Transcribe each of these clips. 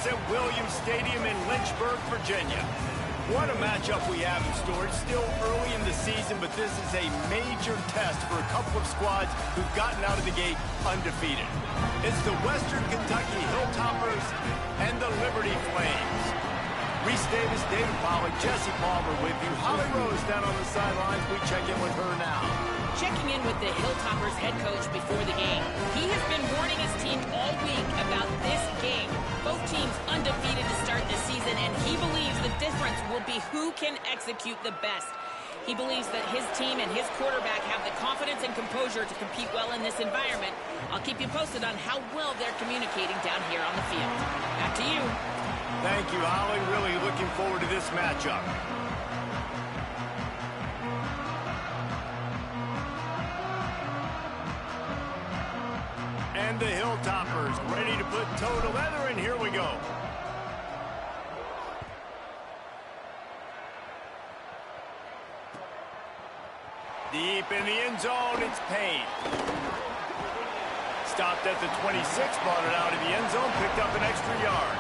at Williams Stadium in Lynchburg, Virginia. What a matchup we have in store. It's still early in the season, but this is a major test for a couple of squads who've gotten out of the gate undefeated. It's the Western Kentucky Hilltoppers and the Liberty Flames. Reese Davis, David Pollack, Jesse Palmer with you. Holly Rose down on the sidelines. We check in with her now. Checking in with the Hilltoppers head coach before the game. He has been warning his team all week about this game. Both teams undefeated to start the season, and he believes the difference will be who can execute the best. He believes that his team and his quarterback have the confidence and composure to compete well in this environment. I'll keep you posted on how well they're communicating down here on the field. Back to you. Thank you, Holly. Really looking forward to this matchup. And the Hilltoppers ready to put toe to leather, and here we go. Deep in the end zone, it's Payne. Stopped at the 26, brought it out of the end zone, picked up an extra yard.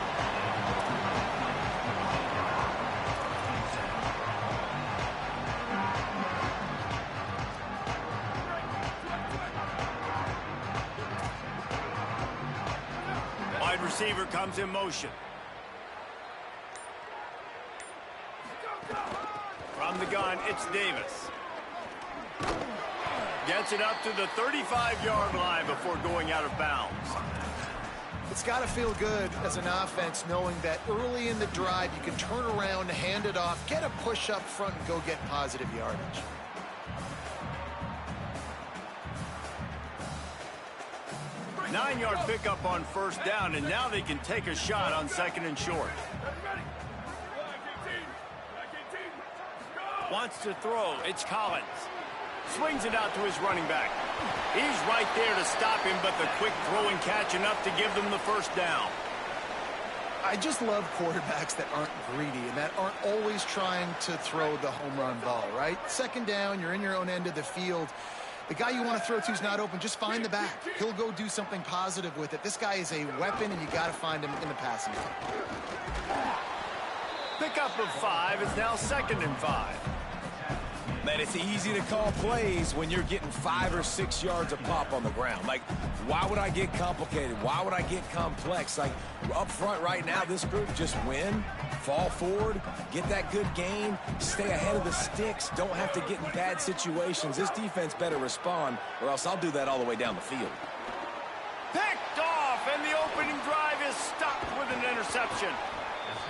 Wide receiver comes in motion. From the gun, it's Davis. Gets it up to the 35-yard line before going out of bounds. It's got to feel good as an offense knowing that early in the drive you can turn around, hand it off, get a push up front, and go get positive yardage. Nine-yard pickup on first down, and now they can take a shot on second and short. Wants to throw. It's Collins. Swings it out to his running back. He's right there to stop him, but the quick throw and catch enough to give them the first down. I just love quarterbacks that aren't greedy and that aren't always trying to throw the home run ball, right? Second down, you're in your own end of the field. The guy you want to throw to is not open. Just find the back. He'll go do something positive with it. This guy is a weapon, and you got to find him in the passing game. Pickup of 5 is now 2nd and 5. Man, it's easy to call plays when you're getting 5 or 6 yards of pop on the ground. Like, why would I get complicated? Why would I get complex? Like, up front right now, this group just win, fall forward, get that good gain, stay ahead of the sticks, don't have to get in bad situations. This defense better respond, or else I'll do that all the way down the field. Picked off, and the opening drive is stopped with an interception.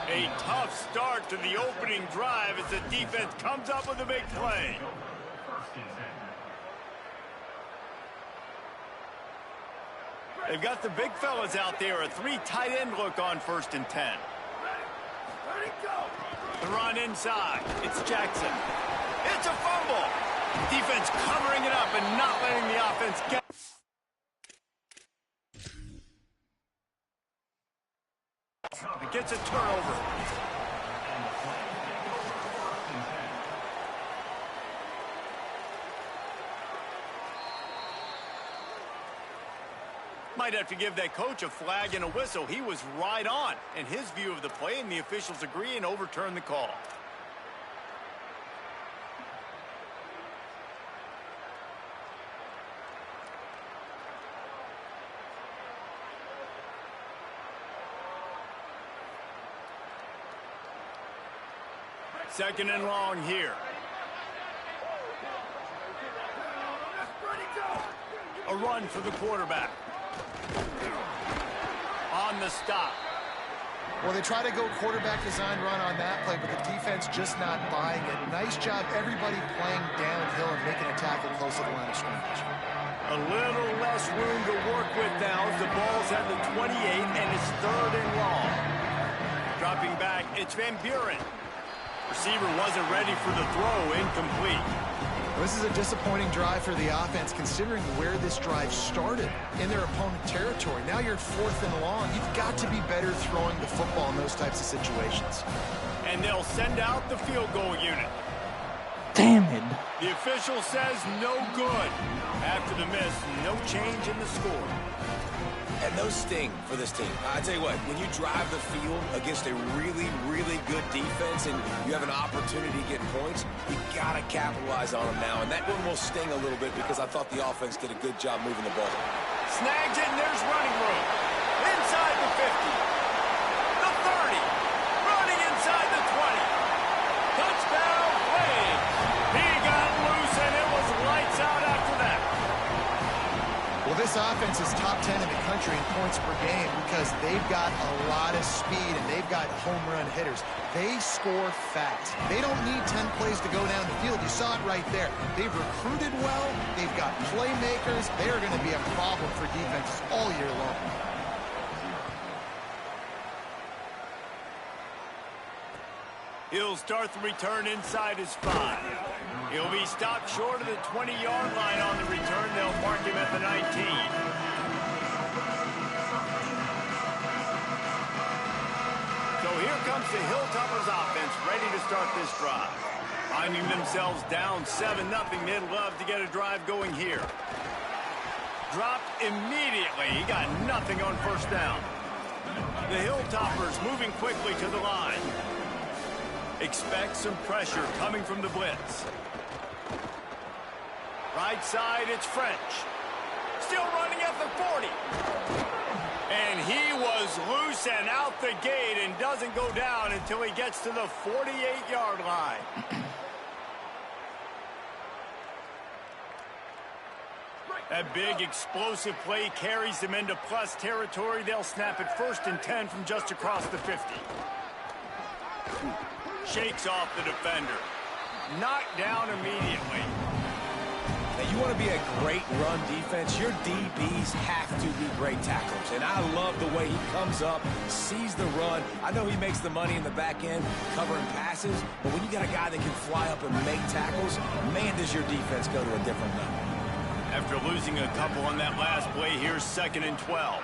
A tough start to the opening drive as the defense comes up with a big play. They've got the big fellas out there, a 3 tight end look on 1st and 10. The run inside. It's Jackson. It's a fumble. Defense covering it up and not letting the offense get. It gets a turnover. Might have to give that coach a flag and a whistle. He was right on in his view of the play, and the officials agree and overturn the call. Second and long here. A run for the quarterback. On the stop. Well, they try to go quarterback design run on that play, but the defense just not buying it. Nice job, everybody playing downhill and making a tackle close to the line of scrimmage. A little less room to work with now as the ball's at the 28 and it's 3rd and long. Dropping back, it's Van Buren. Receiver wasn't ready for the throw, incomplete. This is a disappointing drive for the offense considering where this drive started in their opponent territory. Now you're at 4th and long. You've got to be better throwing the football in those types of situations. And they'll send out the field goal unit. Damn it. The official says no good. After the miss, no change in the score. And those sting for this team. I tell you what, when you drive the field against a really, really good defense and you have an opportunity to get points, you got to capitalize on them now. And that one will sting a little bit because I thought the offense did a good job moving the ball. Snags it, and there's running room. Inside the 50. The 30. Running inside the 20. Touchdown, Flames. He got loose, and it was lights out after that. Well, this offense is top 10 in the country in points per game because they've got a lot of speed and they've got home run hitters. They score fast. They don't need 10 plays to go down the field. You saw it right there. They've recruited well. They've got playmakers. They're going to be a problem for defenses all year long. He'll start the return inside his 5. He'll be stopped short of the 20-yard line on the return. They'll mark him at the 19. So here comes the Hilltoppers offense, ready to start this drive. Finding themselves down 7-0, they'd love to get a drive going here. Dropped immediately. He got nothing on first down. The Hilltoppers moving quickly to the line. Expect some pressure coming from the blitz. Right side, it's French. Still running at the 40. And he was loose and out the gate and doesn't go down until he gets to the 48-yard line. That big explosive play carries them into plus territory. They'll snap it 1st and 10 from just across the 50. Shakes off the defender. Knocked down immediately. Now, you want to be a great run defense, your DBs have to be great tacklers. And I love the way he comes up, sees the run. I know he makes the money in the back end covering passes, but when you got a guy that can fly up and make tackles, man, does your defense go to a different level. After losing a couple on that last play, here's 2nd and 12.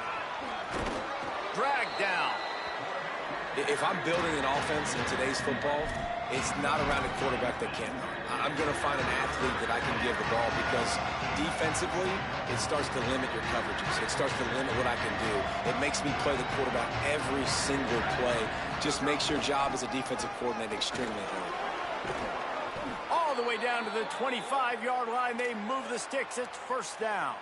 Drag down. If I'm building an offense in today's football, it's not around a quarterback that can't run. I'm going to find an athlete that I can give the ball because defensively, it starts to limit your coverages. It starts to limit what I can do. It makes me play the quarterback every single play. Just makes your job as a defensive coordinator extremely hard. All the way down to the 25-yard line, they move the sticks. It's 1st down.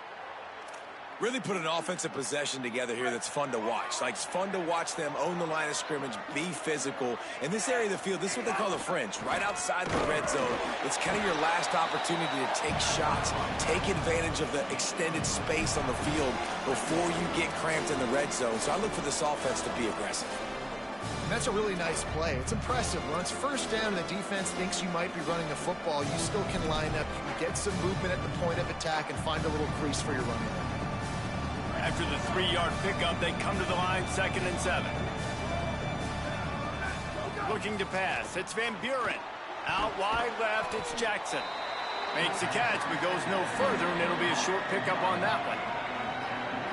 Really put an offensive possession together here that's fun to watch. Like, it's fun to watch them own the line of scrimmage, be physical. In this area of the field, this is what they call the fringe, right outside the red zone. It's kind of your last opportunity to take shots, take advantage of the extended space on the field before you get cramped in the red zone. So I look for this offense to be aggressive. And that's a really nice play. It's impressive. When it's 1st down and the defense thinks you might be running the football, you still can line up. You can get some movement at the point of attack and find a little crease for your running back. After the 3-yard pickup, they come to the line 2nd and 7. Looking to pass. It's Van Buren. Out wide left, it's Jackson. Makes the catch, but goes no further, and it'll be a short pickup on that one.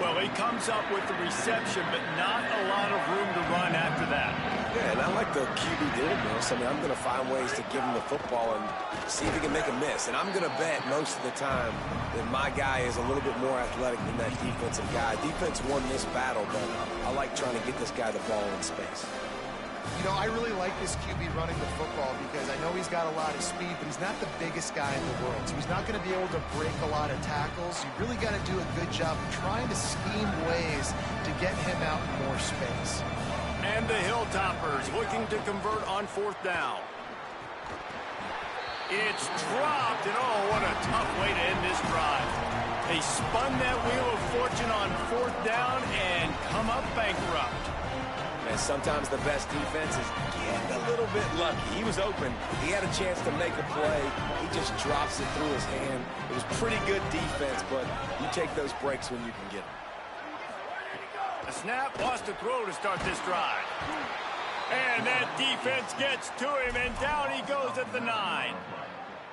Well, he comes up with the reception, but not a lot of room to run after that. Yeah, and I like the QB deal, Mills. I mean, I'm going to find ways to give him the football and see if he can make a miss. And I'm going to bet most of the time that my guy is a little bit more athletic than that defensive guy. Defense won this battle, but I like trying to get this guy the ball in space. You know, I really like this QB running the football because I know he's got a lot of speed, but he's not the biggest guy in the world. So he's not going to be able to break a lot of tackles. You really got to do a good job of trying to scheme ways to get him out in more space. And the Hilltoppers looking to convert on 4th down. It's dropped, and oh, what a tough way to end this drive. They spun that wheel of fortune on 4th down and come up bankrupt. And sometimes the best defense is getting a little bit lucky. He was open. He had a chance to make a play. He just drops it through his hand. It was pretty good defense, but you take those breaks when you can get them. A snap, lost a throw to start this drive. And that defense gets to him, and down he goes at the 9.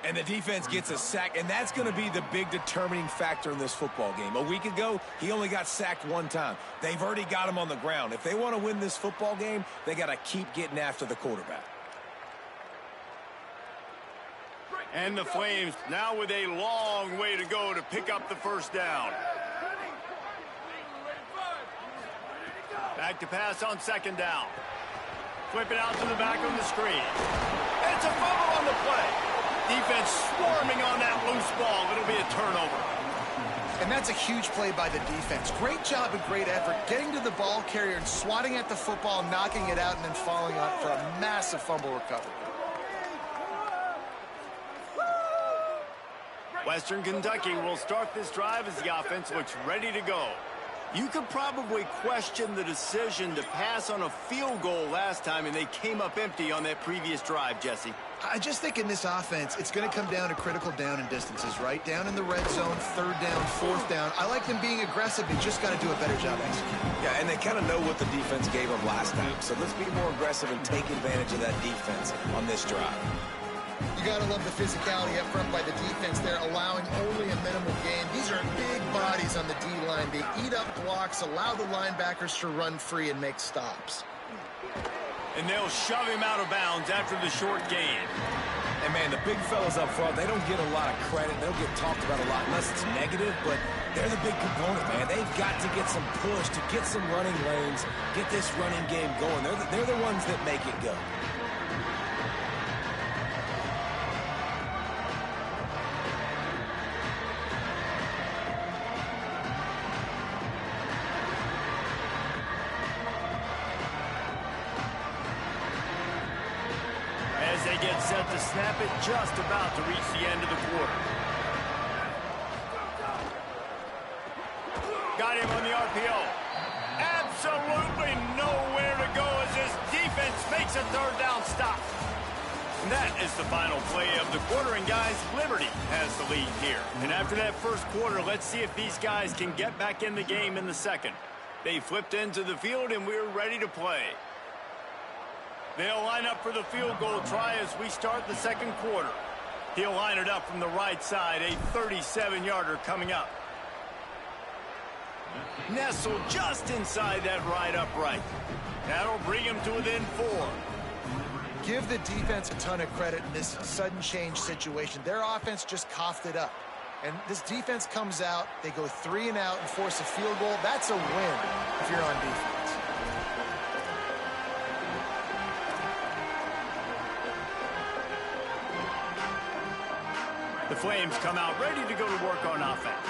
And the defense gets a sack, and that's going to be the big determining factor in this football game. A week ago, he only got sacked 1 time. They've already got him on the ground. If they want to win this football game, they got to keep getting after the quarterback. And the Flames now with a long way to go to pick up the 1st down. Back to pass on second down. Flip it out to the back on the screen. It's a fumble on the play. Defense swarming on that loose ball. It'll be a turnover. And that's a huge play by the defense. Great job and great effort getting to the ball carrier and swatting at the football, knocking it out, and then falling on for a massive fumble recovery. Western Kentucky will start this drive as the offense looks ready to go. You could probably question the decision to pass on a field goal last time, and they came up empty on that previous drive, Jesse. I just think in this offense, it's going to come down to critical down and distances, right? Down in the red zone, third down, fourth down. I like them being aggressive. They just got to do a better job executing. Yeah, and they kind of know what the defense gave them last time. So let's be more aggressive and take advantage of that defense on this drive. You got to love the physicality up front by the defense. They're allowing only a minimal gain. These are big bodies on the D-line. They eat up blocks, allow the linebackers to run free and make stops. And they'll shove him out of bounds after the short gain. And, man, the big fellas up front, they don't get a lot of credit. They don't get talked about a lot unless it's negative, but they're the big component, man. They've got to get some push, to get some running lanes, get this running game going. They're the ones that make it go. They get set to snap it, just about to reach the end of the quarter. Got him on the RPO. Absolutely nowhere to go as this defense makes a third down stop. And that is the final play of the quarter, and guys, Liberty has the lead here. And after that first quarter, let's see if these guys can get back in the game in the second. They flipped into the field, and we're ready to play. They'll line up for the field goal try as we start the second quarter. He'll line it up from the right side, a 37-yarder coming up. Nestled just inside that right upright. That'll bring him to within 4. Give the defense a ton of credit in this sudden change situation. Their offense just coughed it up. And this defense comes out, they go 3 and out and force a field goal. That's a win if you're on defense. The Flames come out ready to go to work on offense.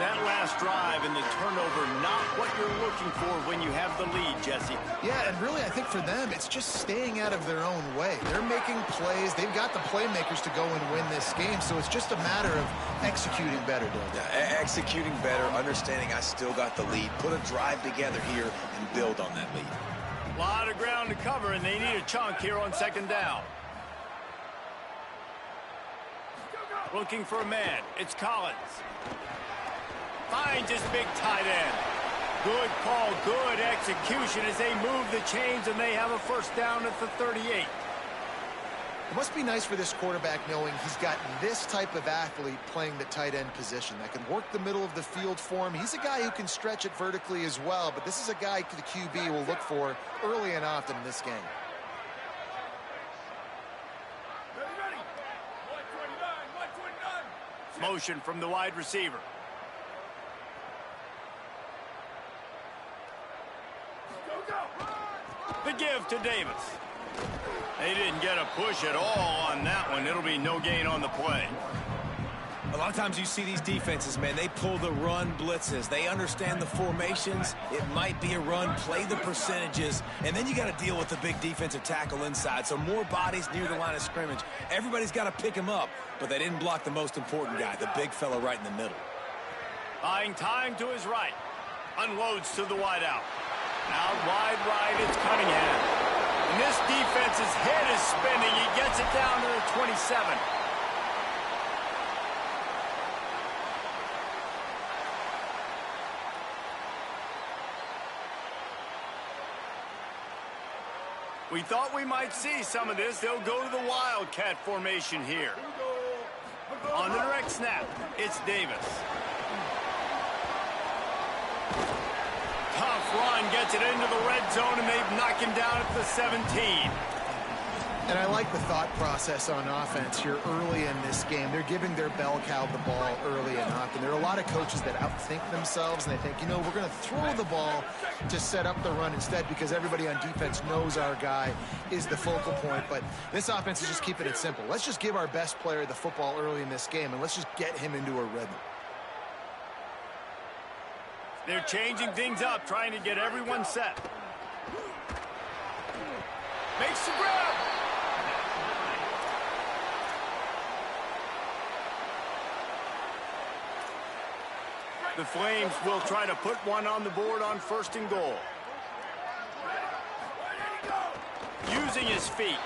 That last drive and the turnover, not what you're looking for when you have the lead, Jesse. Yeah, and really, I think for them, it's just staying out of their own way. They're making plays. They've got the playmakers to go and win this game, so it's just a matter of executing better, Dylan. Yeah, executing better, understanding I still got the lead. Put a drive together here and build on that lead. A lot of ground to cover, and they need a chunk here on second down. Looking for a man. It's Collins. Finds his big tight end. Good call, good execution as they move the chains and they have a first down at the 38. It must be nice for this quarterback knowing he's got this type of athlete playing the tight end position that can work the middle of the field for him. He's a guy who can stretch it vertically as well, but this is a guy the QB will look for early and often in this game. Motion from the wide receiver. The give to Davis. They didn't get a push at all on that one. It'll be no gain on the play. A lot of times you see these defenses, man, they pull the run blitzes. They understand the formations. It might be a run, play the percentages, and then you got to deal with the big defensive tackle inside. So more bodies near the line of scrimmage. Everybody's got to pick him up, but they didn't block the most important guy, the big fella right in the middle. Buying time to his right. Unloads to the wideout. Out wide right, it's Cunningham. And this defense's head is spinning. He gets it down to the 27. We thought we might see some of this. They'll go to the Wildcat formation here. On the direct snap, it's Davis. Tough run, gets it into the red zone, and they've knocked him down at the 17. And I like the thought process on offense here early in this game. They're giving their bell cow the ball early enough. And there are a lot of coaches that outthink themselves, and they think, you know, we're going to throw the ball to set up the run instead because everybody on defense knows our guy is the focal point. But this offense is just keeping it simple. Let's just give our best player the football early in this game, and let's just get him into a rhythm. They're changing things up, trying to get everyone set. Makes the grab. The Flames will try to put one on the board on 1st and goal. Using his feet.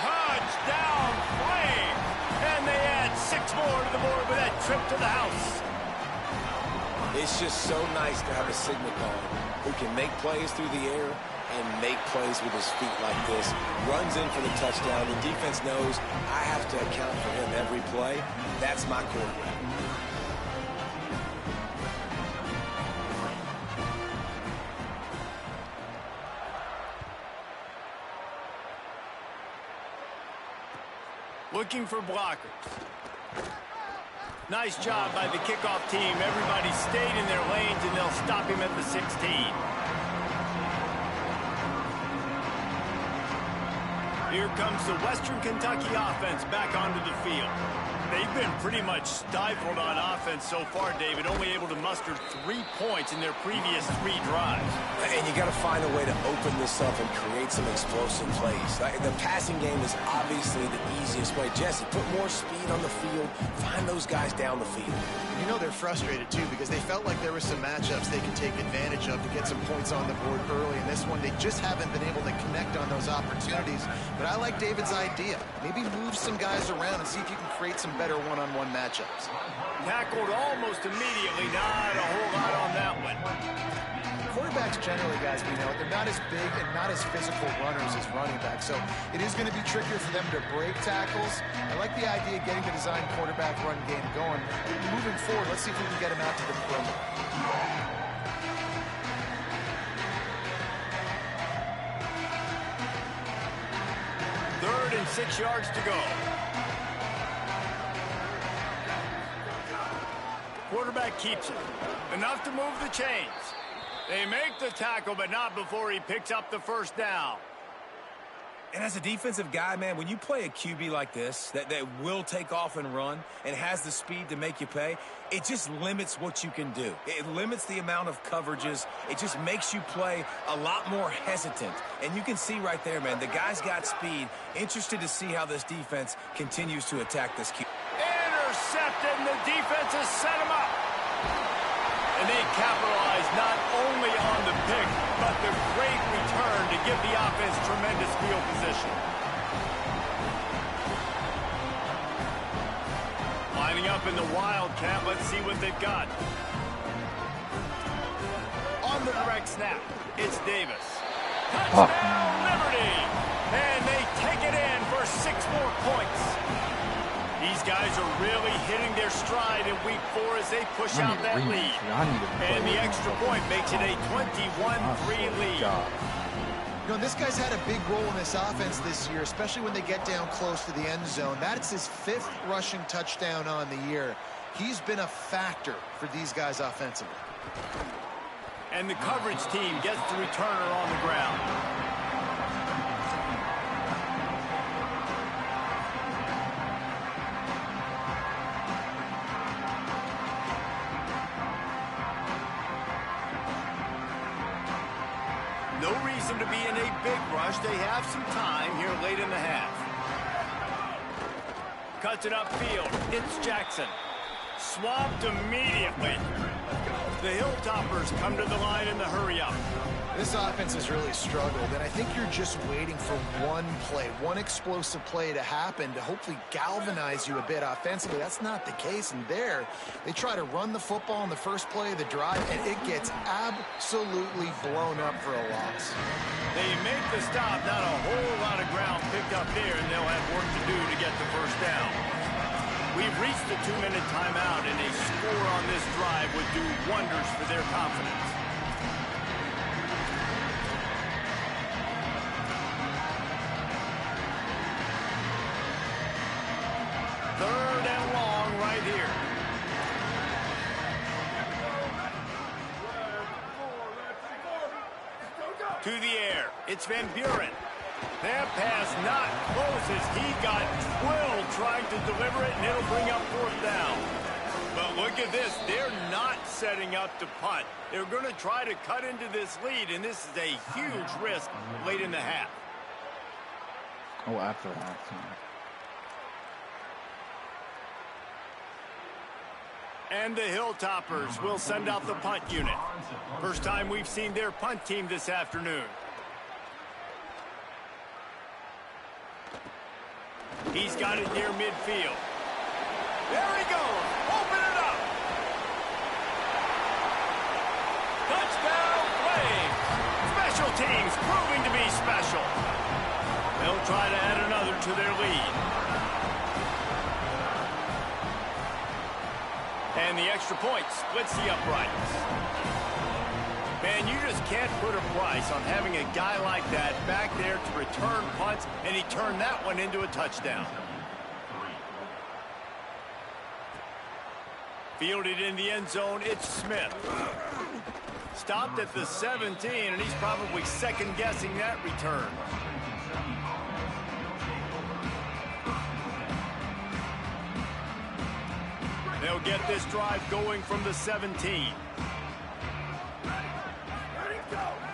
Touchdown, Flames! And they add 6 more to the board with that trip to the house. It's just so nice to have a signal caller who can make plays through the air and make plays with his feet like this. Runs in for the touchdown. The defense knows I have to account for him every play. That's my quarterback. Looking for blockers. Nice job by the kickoff team. Everybody stayed in their lanes, and they'll stop him at the 16. Here comes the Western Kentucky offense back onto the field. They've been pretty much stifled on offense so far, David, only able to muster 3 points in their previous 3 drives. And you got to find a way to open this up and create some explosive plays. The passing game is obviously the easiest way. Jesse, put more speed on the field. Find those guys down the field. You know they're frustrated, too, because they felt like there were some matchups they could take advantage of to get some points on the board early. In this one, they just haven't been able to connect on those opportunities. But I like David's idea. Maybe move some guys around and see if you can create some better one-on-one matchups. Tackled almost immediately. Not a whole lot on that one. Quarterbacks generally, guys, we know, they're not as big and not as physical runners as running backs, so it is going to be trickier for them to break tackles. I like the idea of getting the design quarterback run game going. Moving forward, let's see if we can get him out to the perimeter. 3rd and 6 yards to go. Quarterback keeps it. Enough to move the chains. They make the tackle, but not before he picks up the 1st down. And as a defensive guy, man, when you play a QB like this, that will take off and run and has the speed to make you pay, it just limits what you can do. It limits the amount of coverages. It just makes you play a lot more hesitant. And you can see right there, man, the guy's got speed. Interested to see how this defense continues to attack this QB. Intercepted, and the defense has set him up. And they capitalize not only on the pick, but the great return to give the offense tremendous field position. Lining up in the Wildcat, let's see what they've got. On the direct snap, it's Davis. Touchdown, Liberty! And they take it in for 6 more points. These guys are really hitting their stride in week 4 as they push out that lead. And the extra point makes it a 21-3 lead. You know, this guy's had a big role in this offense this year, especially when they get down close to the end zone. That's his 5th rushing touchdown on the year. He's been a factor for these guys offensively. And the coverage team gets the returner on the ground. No reason to be in a big rush. They have some time here late in the half. Cuts it upfield. It's Jackson. Swamped immediately. The Hilltoppers come to the line in the hurry-up. This offense has really struggled, and I think you're just waiting for one play, one explosive play to happen to hopefully galvanize you a bit offensively. That's not the case, and there, they try to run the football in the first play of the drive, and it gets absolutely blown up for a loss. They make the stop, not a whole lot of ground picked up there, and they'll have work to do to get the 1st down. We've reached the 2-minute timeout, and a score on this drive would do wonders for their confidence. To the air. It's Van Buren. That pass not close as he got twirled trying to deliver it, and it'll bring up fourth down. But look at this. They're not setting up to punt. They're going to try to cut into this lead, and this is a huge risk late in the half. Oh, after halftime. And the Hilltoppers will send out the punt unit. First time we've seen their punt team this afternoon. He's got it near midfield. There he goes. Open it up. Touchdown, Flames. Special teams proving to be special. They'll try to add another to their lead. And the extra point splits the uprights. Man, you just can't put a price on having a guy like that back there to return punts, and he turned that one into a touchdown. Fielded in the end zone, it's Smith. Stopped at the 17, and he's probably second-guessing that return. They'll get this drive going from the 17.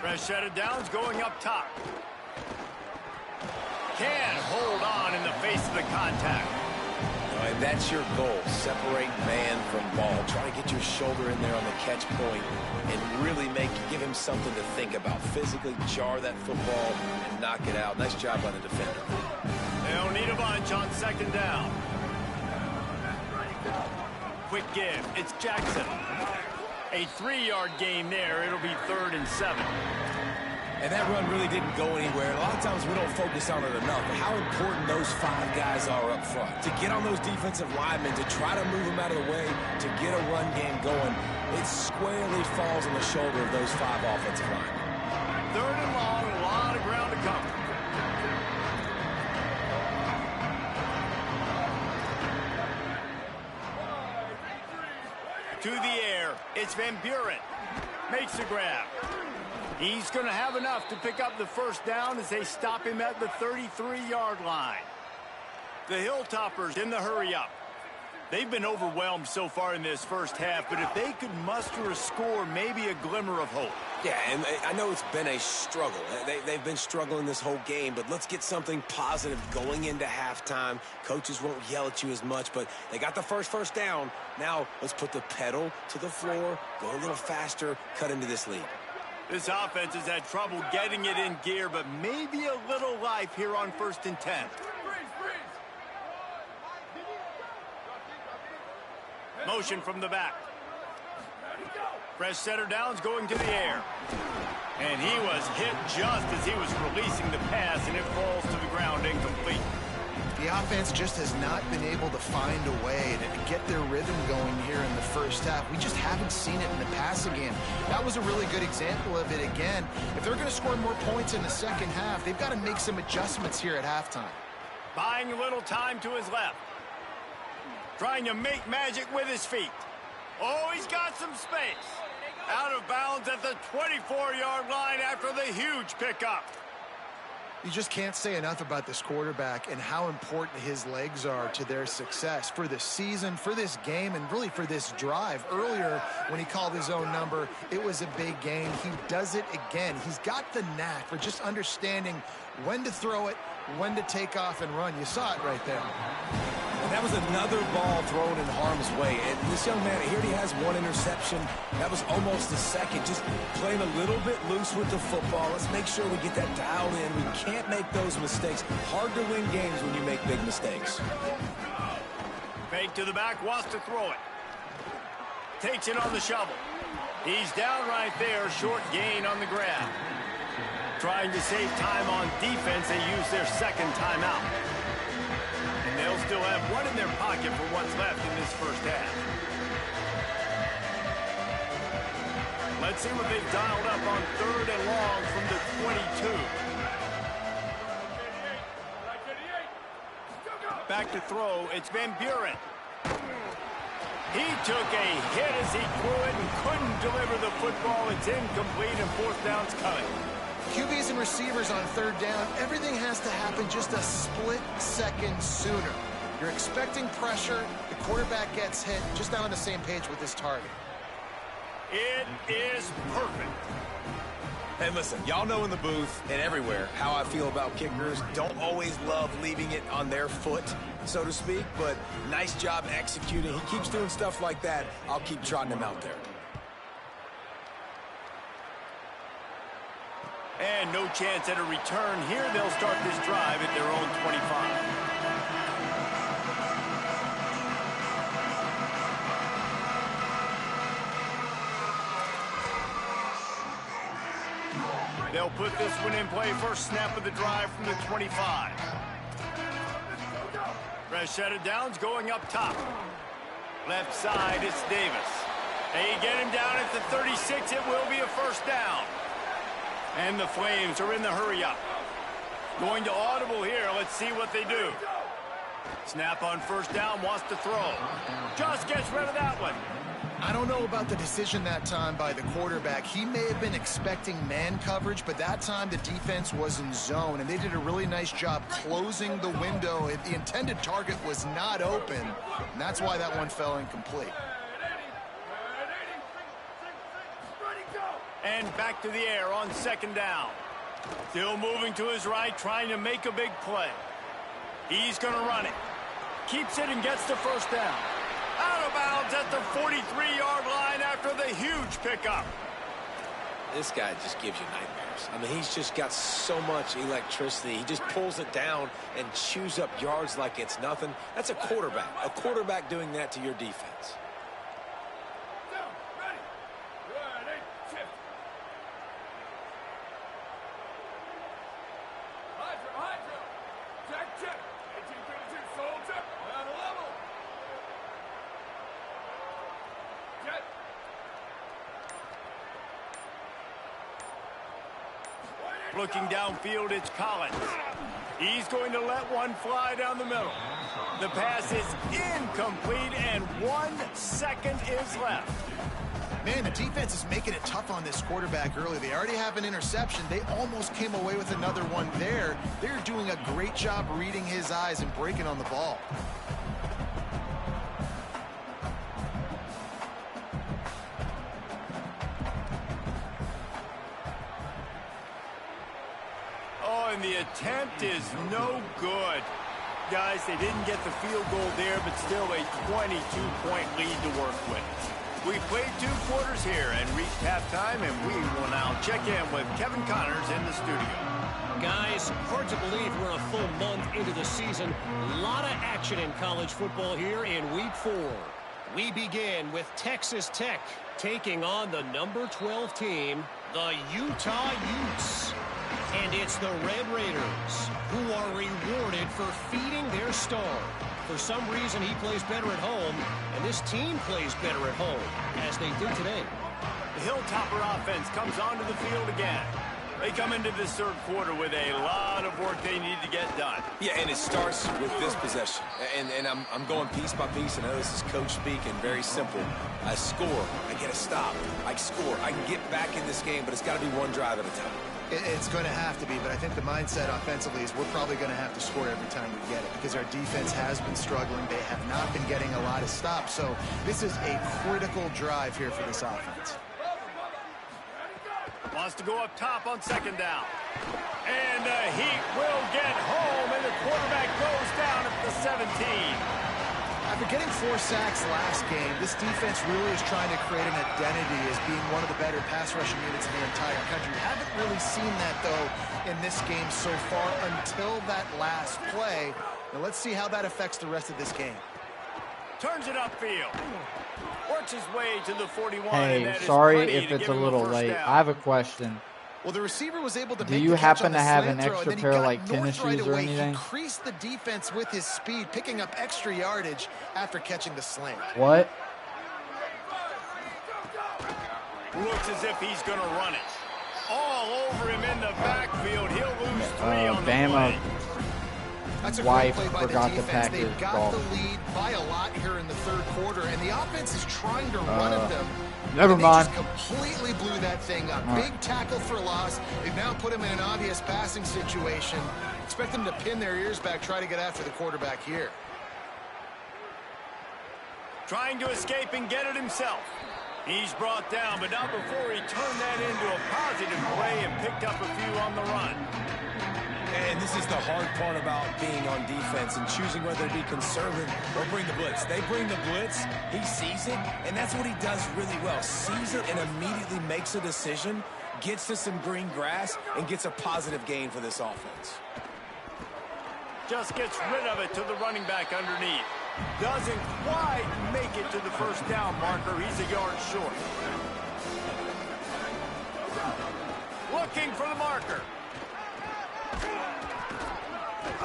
Fresh set of downs going up top. Can hold on in the face of the contact. And that's your goal. Separate man from ball. Try to get your shoulder in there on the catch point and really give him something to think about. Physically jar that football and knock it out. Nice job by the defender. They'll need a bunch on second down. Quick give. It's Jackson. A 3-yard gain there. It'll be 3rd and 7. And that run really didn't go anywhere. A lot of times we don't focus on it enough, but how important those 5 guys are up front. To get on those defensive linemen, to try to move them out of the way, to get a run game going, it squarely falls on the shoulder of those 5 offensive linemen. 3rd and long, a lot of ground to cover. To the air, it's Van Buren. Makes the grab. He's going to have enough to pick up the first down as they stop him at the 33-yard line. The Hilltoppers in the hurry-up. They've been overwhelmed so far in this first half, but if they could muster a score, maybe a glimmer of hope. Yeah, and I know it's been a struggle. They've been struggling this whole game, but let's get something positive going into halftime. Coaches won't yell at you as much, but they got the first down. Now let's put the pedal to the floor, go a little faster, cut into this lead. This offense has had trouble getting it in gear, but maybe a little life here on 1st and 10. Motion from the back. Fresh setter downs going to the air. And he was hit just as he was releasing the pass, and it falls to the ground incomplete. The offense just has not been able to find a way to get their rhythm going here in the first half. We just haven't seen it in the passing game. That was a really good example of it again. If they're going to score more points in the second half, they've got to make some adjustments here at halftime. Buying a little time to his left. Trying to make magic with his feet. Oh, he's got some space. Out of bounds at the 24-yard line after the huge pickup. You just can't say enough about this quarterback and how important his legs are to their success for this season, for this game, and really for this drive. Earlier, when he called his own number, it was a big gain. He does it again. He's got the knack for just understanding when to throw it, when to take off and run. You saw it right there. And that was another ball thrown in harm's way. And this young man, here he has 1 interception. That was almost a second. Just playing a little bit loose with the football. Let's make sure we get that dialed in. We can't make those mistakes. Hard to win games when you make big mistakes. Fake to the back, wants to throw it. Takes it on the shovel. He's down right there, short gain on the grab. Trying to save time on defense, they use their second timeout. And they'll still have 1 in their pocket for what's left in this first half. Let's see what they've dialed up on 3rd and long from the 22. Back to throw, it's Van Buren. He took a hit as he threw it and couldn't deliver the football. It's incomplete and 4th down's coming. QBs and receivers on third down, everything has to happen just a split second sooner. You're expecting pressure. The quarterback gets hit. Just not on the same page with his target. It is perfect. And listen, y'all know in the booth and everywhere how I feel about kickers. Don't always love leaving it on their foot, so to speak, but nice job executing. He keeps doing stuff like that. I'll keep trotting him out there. And no chance at a return here. They'll start this drive at their own 25. They'll put this one in play. First snap of the drive from the 25. Rashada Downs going up top. Left side, it's Davis. They get him down at the 36. It will be a first down. And the Flames are in the hurry up. Going to audible here. Let's see what they do. Snap on first down, wants to throw. Just gets rid of that one. I don't know about the decision that time by the quarterback. He may have been expecting man coverage, but that time the defense was in zone, and they did a really nice job closing the window. The intended target was not open, and that's why that one fell incomplete. And back to the air on second down. Still moving to his right, trying to make a big play. He's going to run it. Keeps it and gets the first down. Out of bounds at the 43-yard line after the huge pickup. This guy just gives you nightmares. I mean, he's just got so much electricity. He just pulls it down and chews up yards like it's nothing. That's a quarterback. A quarterback doing that to your defense. Looking downfield, it's Collins. He's going to let one fly down the middle. The pass is incomplete, and 1 second is left. Man, the defense is making it tough on this quarterback early. They already have an interception. They almost came away with another one there. They're doing a great job reading his eyes and breaking on the ball. And the attempt is no good. Guys, they didn't get the field goal there, but still a 22-point lead to work with. We played 2 quarters here and reached halftime, and we will now check in with Kevin Connors in the studio. Guys, hard to believe we're a full month into the season. A lot of action in college football here in Week 4. We begin with Texas Tech taking on the number 12 team, the Utah Utes. And it's the Red Raiders who are rewarded for feeding their star. For some reason, he plays better at home, and this team plays better at home, as they did today. The Hilltopper offense comes onto the field again. They come into this third quarter with a lot of work they need to get done. Yeah, and it starts with this possession. And I'm going piece by piece. I know this is coach speak and very simple. I score. I get a stop. I score. I can get back in this game, but it's got to be one drive at a time. It's going to have to be, but I think the mindset offensively is we're probably going to have to score every time we get it because our defense has been struggling. They have not been getting a lot of stops, so this is a critical drive here for this offense. Wants to go up top on second down. And the Heat will get home, and the quarterback goes down at the 17. After getting 4 sacks last game, this defense really is trying to create an identity as being one of the better pass rushing units in the entire country. We haven't really seen that, though, in this game so far until that last play. Now let's see how that affects the rest of this game. Turns it upfield. Works his way to the 41. Hey, sorry if it's a little late. I have a question. Well, the receiver was able to Do make you the catch happen on the to have slant an throw, extra and then pair he of got like tennis north right shoes or away. anything? He increased the defense with his speed, picking up extra yardage after catching the slant. What? Looks as if he's going to run it. All over him in the backfield. He'll lose 3 on the play. That's a wife great play by the forgot to defense. pack They've his got ball. the lead by a lot here in the third quarter, and the offense is trying to run at them. Never mind. They just completely blew that thing up. Right. Big tackle for loss. They've now put him in an obvious passing situation. Expect them to pin their ears back, try to get after the quarterback here. Trying to escape and get it himself. He's brought down, but not before he turned that into a positive play and picked up a few on the run. And this is the hard part about being on defense and choosing whether to be conservative or bring the blitz. They bring the blitz, he sees it, and that's what he does really well. Sees it and immediately makes a decision, gets to some green grass, and gets a positive gain for this offense. Just gets rid of it to the running back underneath. Doesn't quite make it to the first down marker. He's a yard short. Looking for the marker.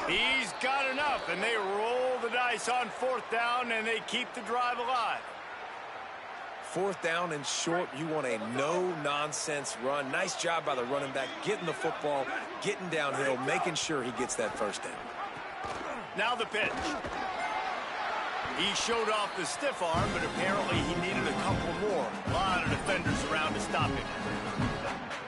He's got enough, and they roll the dice on fourth down, and they keep the drive alive. Fourth down and short, you want a no-nonsense run. Nice job by the running back, getting the football, getting downhill, making sure he gets that first down. Now the pitch. He showed off the stiff arm, but apparently he needed a couple more. A lot of defenders around to stop him.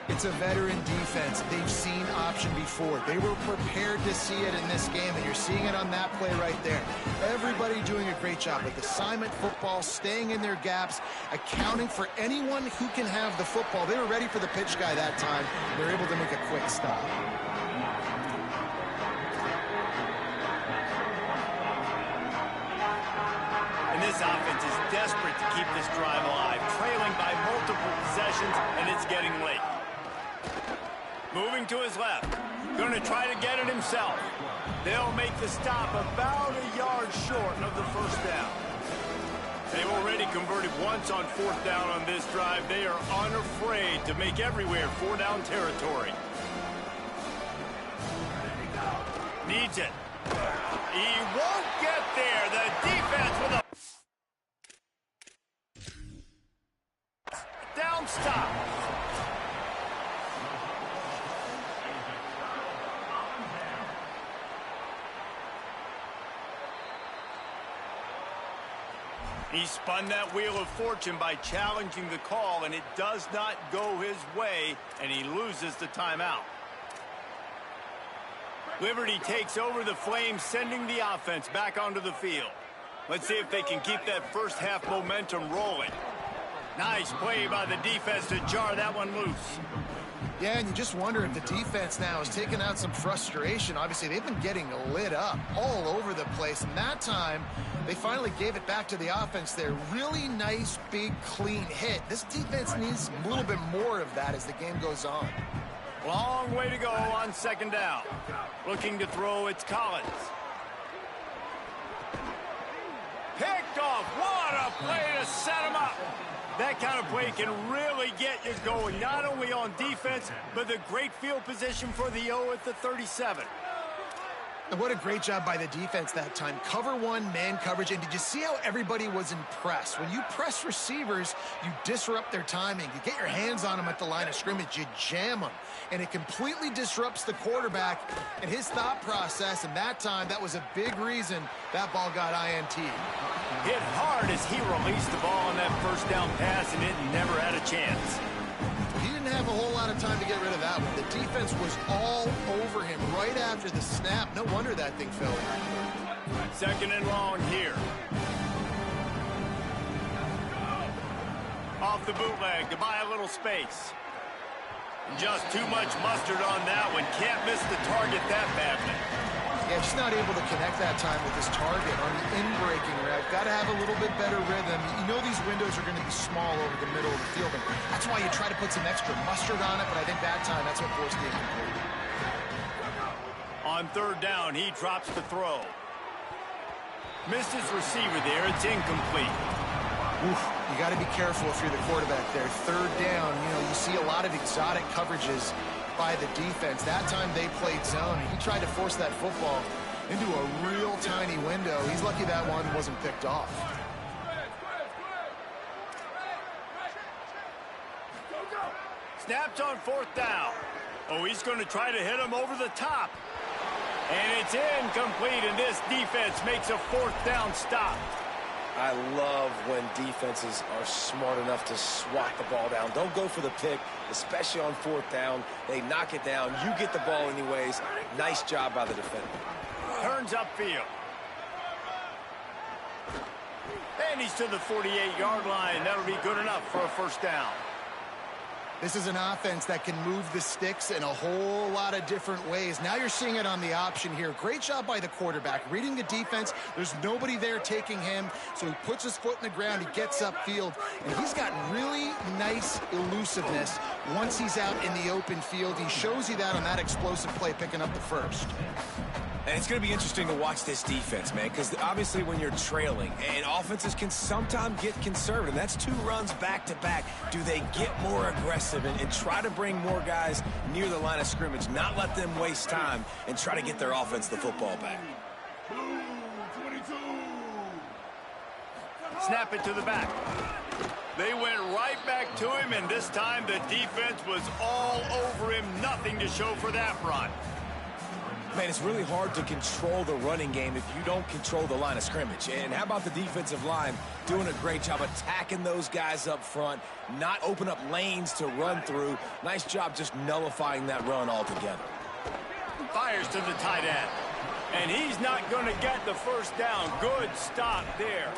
It's a veteran defense. They've seen option before. They were prepared to see it in this game, and you're seeing it on that play right there. Everybody doing a great job with assignment football, staying in their gaps, accounting for anyone who can have the football. They were ready for the pitch guy that time. They were able to make a quick stop. This offense is desperate to keep this drive alive, trailing by multiple possessions, and it's getting late. Moving to his left. Going to try to get it himself. They'll make the stop about a yard short of the first down. They've already converted once on fourth down on this drive. They are unafraid to make everywhere four-down territory. Needs it. He won't get there. The defense with a down stop. He spun that wheel of fortune by challenging the call, and it does not go his way, and he loses the timeout. Liberty takes over the Flames, sending the offense back onto the field. Let's see if they can keep that first half momentum rolling. Nice play by the defense to jar that one loose. Yeah, and you just wonder if the defense now has taken out some frustration. Obviously, they've been getting lit up all over the place, and that time they finally gave it back to the offense there. Really nice, big, clean hit. This defense needs a little bit more of that as the game goes on. Long way to go on second down. Looking to throw, it's Collins. Picked off. What a play to set him up. That kind of play can really get you going, not only on defense, but the great field position for the O at the 37. And what a great job by the defense that time. Cover one, man coverage. And did you see how everybody was impressed? When you press receivers, you disrupt their timing. You get your hands on them at the line of scrimmage. You jam them. And it completely disrupts the quarterback and his thought process. And that time, that was a big reason that ball got INT. Hit hard as he released the ball on that first down pass, and it never had a chance. He didn't have a whole lot of time to get rid of that one. The defense was all over him right after the snap. No wonder that thing fell. Second and long here. Off the bootleg to buy a little space. Just too much mustard on that one. Can't miss the target that badly. Yeah, just not able to connect that time with his target on the in-breaking route. Got to have a little bit better rhythm. You know these windows are going to be small over the middle of the field, and that's why you try to put some extra mustard on it, but I think that time that's what forced the incomplete. On third down, he drops the throw. Missed his receiver there. It's incomplete. Oof, you got to be careful if you're the quarterback there. Third down, you see a lot of exotic coverages by the defense. That time they played zone, and he tried to force that football into a real tiny window. He's lucky that one wasn't picked off. Snaps on fourth down. Oh, he's going to try to hit him over the top. And it's incomplete, and this defense makes a fourth down stop. I love when defenses are smart enough to swat the ball down. Don't go for the pick, especially on 4th down. They knock it down. You get the ball anyways. Nice job by the defender. Turns upfield. And he's to the 48-yard line. That'll be good enough for a first down. This is an offense that can move the sticks in a whole lot of different ways. Now you're seeing it on the option here. Great job by the quarterback. Reading the defense, there's nobody there taking him, so he puts his foot in the ground, he gets upfield, and he's got really nice elusiveness once he's out in the open field. He shows you that on that explosive play, picking up the first. And it's going to be interesting to watch this defense, man, because obviously when you're trailing, and offenses can sometimes get conservative. That's 2 runs back-to-back. Do they get more aggressive and try to bring more guys near the line of scrimmage, not let them waste time, and try to get their offense the football back? Snap it to the back. They went right back to him, and this time the defense was all over him. Nothing to show for that run. Man, it's really hard to control the running game if you don't control the line of scrimmage. And how about the defensive line doing a great job attacking those guys up front, not open up lanes to run through. Nice job just nullifying that run altogether. Fires to the tight end. And he's not going to get the first down. Good stop there.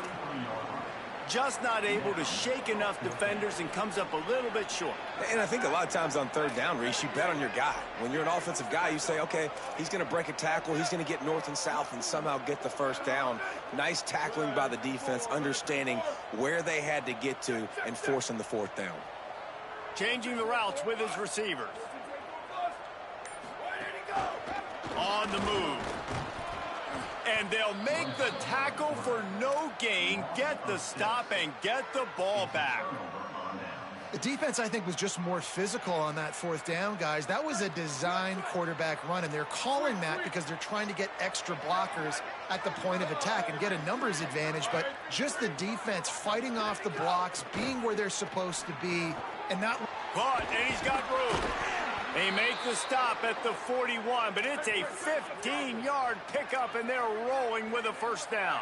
Just not able to shake enough defenders and comes up a little bit short. And I think a lot of times on 3rd down, Reese, you bet on your guy. When you're an offensive guy, you say, okay, he's going to break a tackle, he's going to get north and south and somehow get the first down. Nice tackling by the defense, understanding where they had to get to and forcing the 4th down. Changing the routes with his receivers. On the move. And they'll make the tackle for no gain, get the stop, and get the ball back. The defense, I think, was just more physical on that 4th down, guys. That was a designed quarterback run, and they're calling that because they're trying to get extra blockers at the point of attack and get a numbers advantage. But just the defense fighting off the blocks, being where they're supposed to be, and not... Caught, and he's got room. They make the stop at the 41, but it's a 15-yard pickup, and they're rolling with a first down.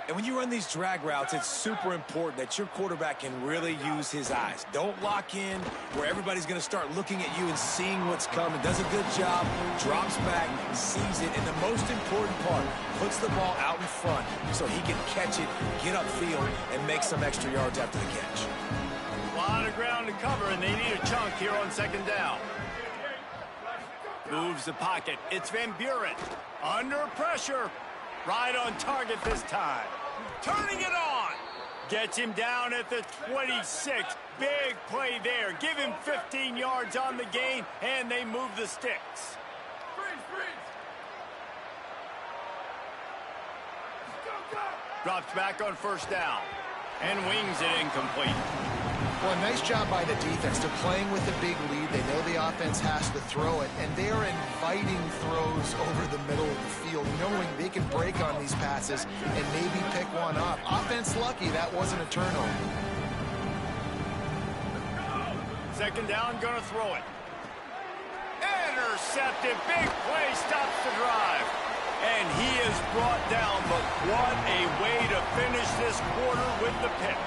And when you run these drag routes, it's super important that your quarterback can really use his eyes. Don't lock in where everybody's going to start looking at you and seeing what's coming. Does a good job, drops back, sees it, and the most important part, puts the ball out in front so he can catch it, get upfield, and make some extra yards after the catch. A lot of ground to cover, and they need a chunk here on 2nd down. Moves the pocket. It's Van Buren. Under pressure. Right on target this time. Turning it on. Gets him down at the 26. Big play there. Give him 15 yards on the gain, and they move the sticks. Drops back on 1st down. And wings it incomplete. Well, nice job by the defense. They're playing with a big lead. They know the offense has to throw it, and they are inviting throws over the middle of the field, knowing they can break on these passes and maybe pick one off. Offense lucky that wasn't a turnover. 2nd down, gonna throw it. Intercepted. Big play, stops the drive. And he is brought down, but what a way to finish this quarter with the pick.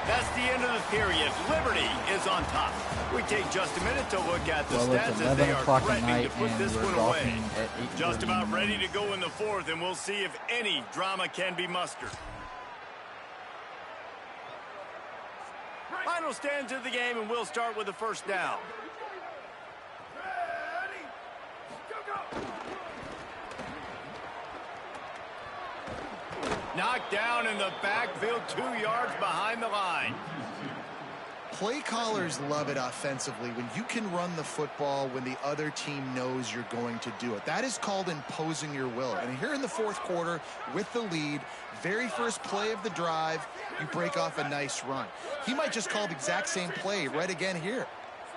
That's the end of the period. Liberty is on top. We take just a minute to look at the stats as they are threatening to put this one away. Just about ready to go in the 4th, and we'll see if any drama can be mustered. Final stands of the game, and we'll start with the 1st down. Knocked down in the backfield, 2 yards behind the line. Play callers love it offensively when you can run the football when the other team knows you're going to do it. That is called imposing your will. And here in the 4th quarter with the lead, very first play of the drive, you break off a nice run. He might just call the exact same play right again here.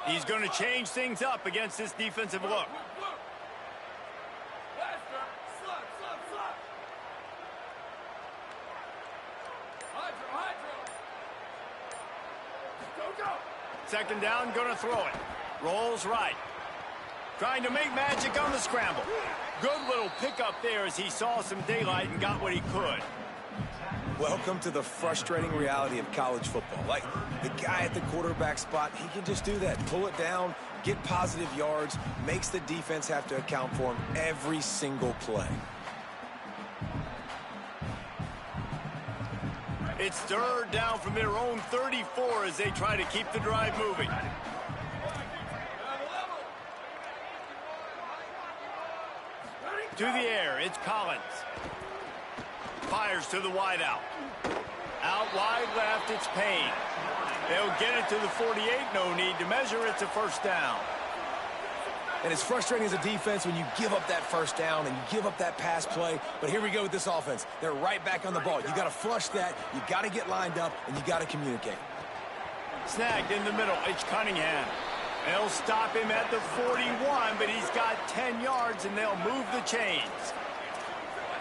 He's going to change things up against this defensive look. Second down, gonna throw it. Rolls right. Trying to make magic on the scramble. Good little pickup there as he saw some daylight and got what he could. Welcome to the frustrating reality of college football. Like, the guy at the quarterback spot, he can just do that. Pull it down, get positive yards, makes the defense have to account for him every single play. It's third down from their own 34 as they try to keep the drive moving. To the air, it's Collins. Fires to the wideout. Out wide left, it's Payne. They'll get it to the 48, no need to measure. It's a first down. And it's frustrating as a defense when you give up that first down and you give up that pass play. But here we go with this offense. They're right back on the ball. You got to flush that. You got to get lined up, and you got to communicate. Snagged in the middle. It's Cunningham. They'll stop him at the 41, but he's got 10 yards, and they'll move the chains.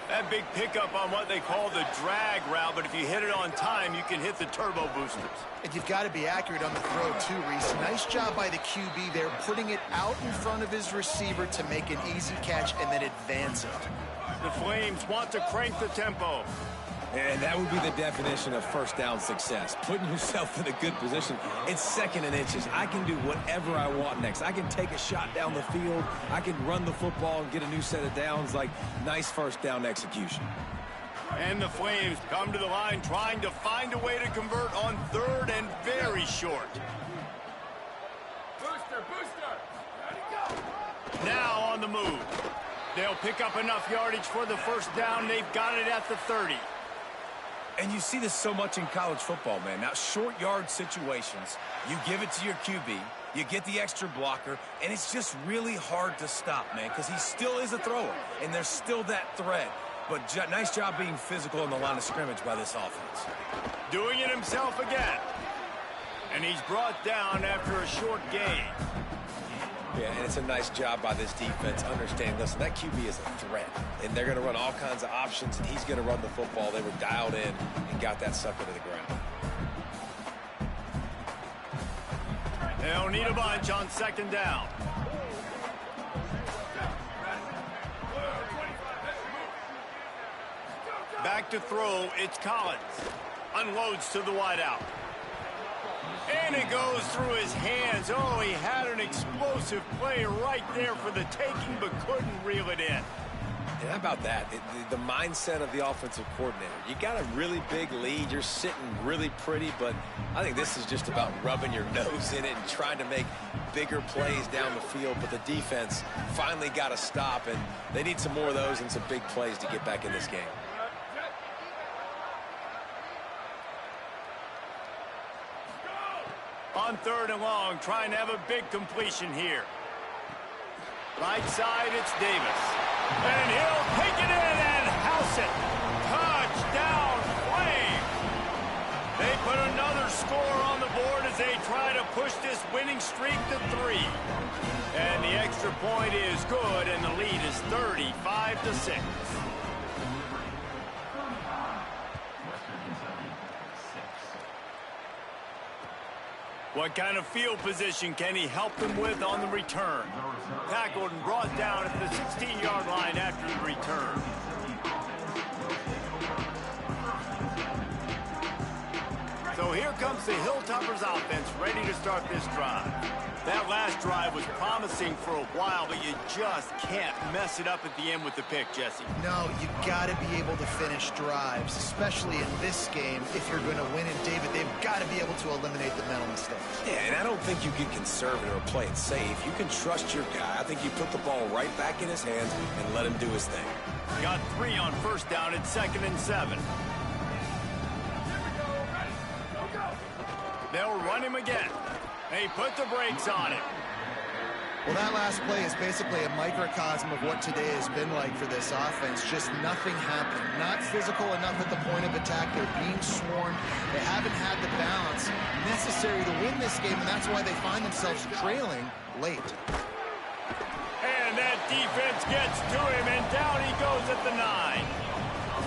That big pickup on what they call the drag route, but if you hit it on time, you can hit the turbo boosters. And you've got to be accurate on the throw, too, Reese. Nice job by the QB there, putting it out in front of his receiver to make an easy catch and then advance it. The Flames want to crank the tempo. And that would be the definition of first down success. Putting yourself in a good position. It's second and inches. I can do whatever I want next. I can take a shot down the field. I can run the football and get a new set of downs. Like, nice first down execution. And the Flames come to the line trying to find a way to convert on third and very short. Booster. Ready, go. Now on the move. They'll pick up enough yardage for the first down. They've got it at the 30. And you see this so much in college football, man. Now, short yard situations, you give it to your QB, you get the extra blocker, and it's just really hard to stop, man, because he still is a thrower, and there's still that threat. But nice job being physical in the line of scrimmage by this offense. Doing it himself again. And he's brought down after a short gain. Yeah, and it's a nice job by this defense understanding, listen, that QB is a threat, and they're going to run all kinds of options, and he's going to run the football. They were dialed in and got that sucker to the ground. They'll need a bunch on second down. Back to throw, it's Collins. Unloads to the wideout. And it goes through his hands. Oh, he had an explosive play right there for the taking, but couldn't reel it in. And how about that? The mindset of the offensive coordinator. You got a really big lead. You're sitting really pretty, but I think this is just about rubbing your nose in it and trying to make bigger plays down the field. But the defense finally got a stop, and they need some more of those and some big plays to get back in this game. On third and long, trying to have a big completion here. Right side, it's Davis. And he'll take it in and house it. Touchdown, Flames. They put another score on the board as they try to push this winning streak to 3. And the extra point is good, and the lead is 35-6. What kind of field position can he help them with on the return? Tackled and brought down at the 16-yard line after the return. So here comes the Hilltoppers offense ready to start this drive. That last drive was promising for a while, but you just can't mess it up at the end with the pick, Jesse. No, you got to be able to finish drives, especially in this game. If you're going to win it, David, they've got to be able to eliminate the mental mistakes. Yeah, and I don't think you get conservative or play it safe. You can trust your guy. I think you put the ball right back in his hands and let him do his thing. Got 3 on first down at 2nd and 7. They'll run him again. They put the brakes on him. Well, that last play is basically a microcosm of what today has been like for this offense. Just nothing happening. Not physical enough at the point of attack. They're being swarmed. They haven't had the balance necessary to win this game, and that's why they find themselves trailing late. And that defense gets to him, and down he goes at the 9.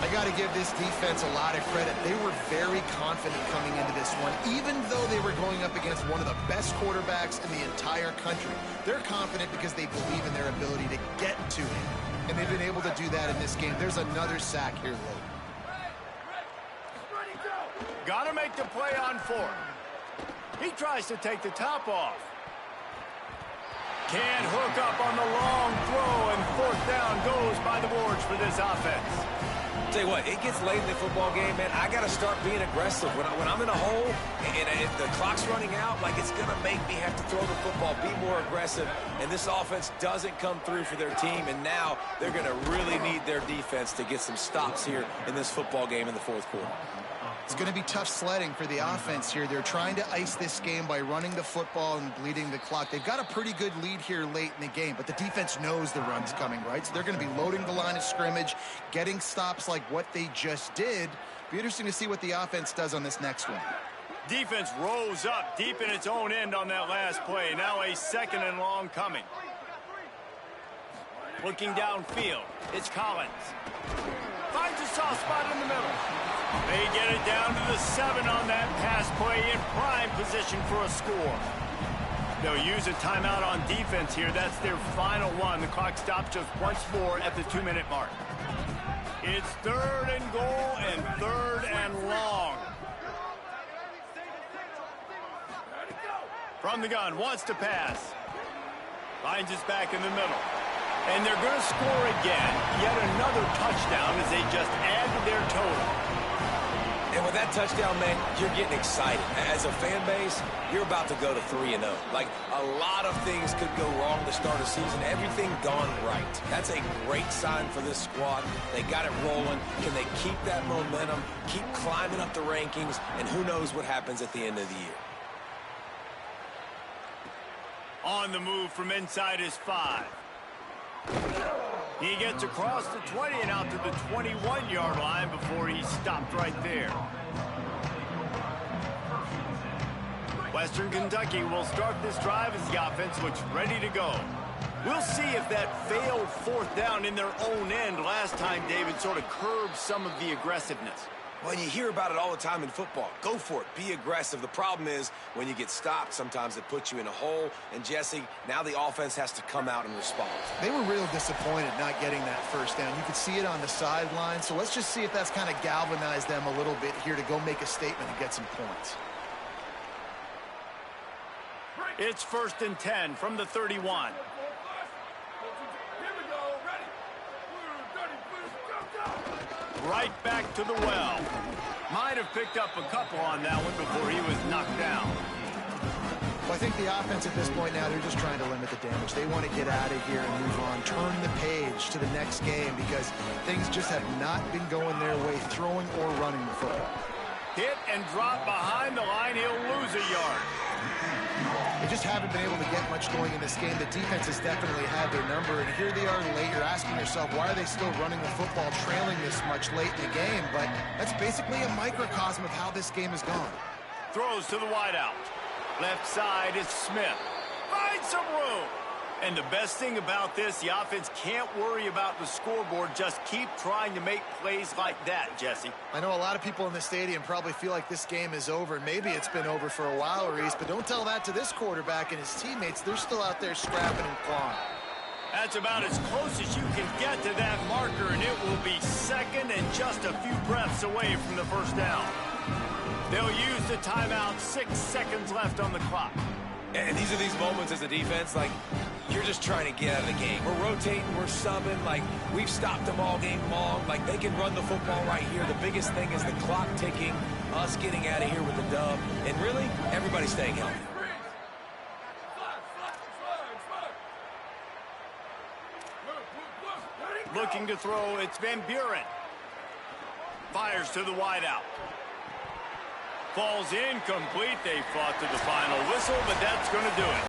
I got to give this defense a lot of credit. They were very confident coming into this one, even though they were going up against one of the best quarterbacks in the entire country. They're confident because they believe in their ability to get to him, and they've been able to do that in this game. There's another sack here late. got to make the play on fourth. He tries to take the top off. Can't hook up on the long throw, and fourth down goes by the boards for this offense. Tell you what, it gets late in the football game, man. I got to start being aggressive. When I'm in a hole and if the clock's running out, like, it's going to make me have to throw the football, be more aggressive. And this offense doesn't come through for their team, and now they're going to really need their defense to get some stops here in this football game in the fourth quarter. It's going to be tough sledding for the offense here. They're trying to ice this game by running the football and bleeding the clock. They've got a pretty good lead here late in the game, but the defense knows the run's coming, right? So they're going to be loading the line of scrimmage, getting stops like what they just did. Be interesting to see what the offense does on this next one. Defense rose up deep in its own end on that last play. Now a 2nd and long coming. Looking downfield, it's Collins. Finds a soft spot in the middle. They get it down to the 7 on that pass play, in prime position for a score. They'll use a timeout on defense here. That's their final one. The clock stops just once more at the 2-minute mark. It's 3rd and goal and 3rd and long. From the gun, wants to pass. Finds his back in the middle. And they're going to score again. Yet another touchdown as they just add to their total. And with that touchdown, man, you're getting excited. As a fan base, you're about to go to 3-0. Like, a lot of things could go wrong to start a season. Everything gone right. That's a great sign for this squad. They got it rolling. Can they keep that momentum, keep climbing up the rankings, and who knows what happens at the end of the year. On the move from inside his 5. He gets across the 20 and out to the 21-yard line before he stopped right there. Western Kentucky will start this drive as the offense looks ready to go. We'll see if that failed 4th down in their own end last time, David, sort of curbed some of the aggressiveness. Well, you hear about it all the time in football. Go for it. Be aggressive. The problem is when you get stopped, sometimes it puts you in a hole. And, Jesse, now the offense has to come out and respond. They were real disappointed not getting that 1st down. You could see it on the sideline. So let's just see if that's kind of galvanized them a little bit here to go make a statement and get some points. It's 1st and 10 from the 31. Right back to the well. Might have picked up a couple on that one before he was knocked down. Well, I think the offense at this point now, they're just trying to limit the damage. They want to get out of here and move on, turn the page to the next game because things just have not been going their way, throwing or running the football. Hit and drop behind the line. He'll lose a yard. They just haven't been able to get much going in this game. The defense has definitely had their number, and here they are late. You're asking yourself, why are they still running the football, trailing this much late in the game? But that's basically a microcosm of how this game has gone. Throws to the wideout. Left side is Smith. Finds some room. And the best thing about this, the offense can't worry about the scoreboard. Just keep trying to make plays like that, Jesse. I know a lot of people in the stadium probably feel like this game is over. Maybe it's been over for a while, Reese, but don't tell that to this quarterback and his teammates. They're still out there scrapping and clawing. That's about as close as you can get to that marker, and it will be 2nd and just a few breaths away from the 1st down. They'll use the timeout, 6 seconds left on the clock. And these are these moments as a defense, like, you're just trying to get out of the game. We're rotating, we're subbing, like, we've stopped them all game long. Like, they can run the football right here. The biggest thing is the clock ticking, us getting out of here with the dub, and really, everybody staying healthy. Looking to throw, it's Van Buren. Fires to the wideout. Falls incomplete. They fought to the final whistle, but that's going to do it.